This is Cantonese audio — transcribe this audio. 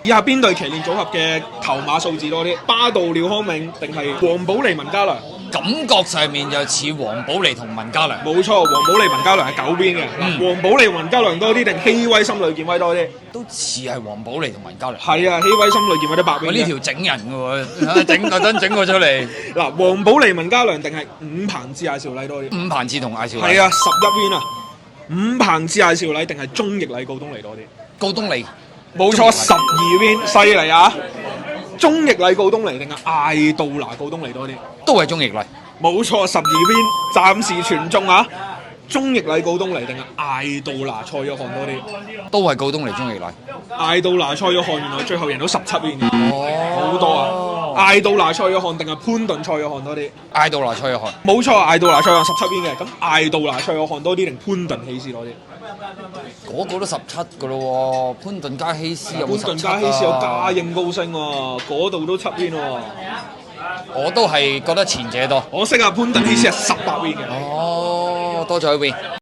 以下邊隊騎練組合嘅頭馬數字多啲？巴道廖康銘定係黃寶利文家良？感覺上面就似黃寶利同文家良。冇錯，黃寶利文家良係九邊嘅。黃寶利文家良多啲定希威森呂健威多啲？都似係黃寶利同文家良。係啊，希威森呂健威都八邊嘅。呢條整人嘅喎，整嗰陣整過出嚟。嗱，黃寶利文家良定係伍鵬志艾兆禮多啲？伍鵬志同艾兆禮。係啊，11邊啊。伍鵬志艾兆禮定係鐘奕禮告東尼多啲？告東尼。冇錯，12邊，犀利啊！鐘奕禮告東尼定係艾杜拿告東尼多啲？都係鐘奕禮。冇錯，12邊，暫時全中啊！鐘奕禮告東尼定係艾杜拿蔡約翰多啲？都係告東尼鐘奕禮。艾杜拿蔡約翰原來最後贏到17邊嘅，好多啊！艾杜拿蔡約翰定係潘頓蔡約翰多啲？艾杜拿蔡約翰。冇錯，艾杜拿蔡約翰17邊嘅，咁艾杜拿蔡約翰多啲定潘頓希斯多啲？嗰個都17嘅咯喎，潘頓加希斯有冇17啊？潘頓加希斯有加應高升喎，嗰度都7邊喎。我都係覺得前者多。我識啊，潘頓希斯係18邊嘅。哦，多咗一邊。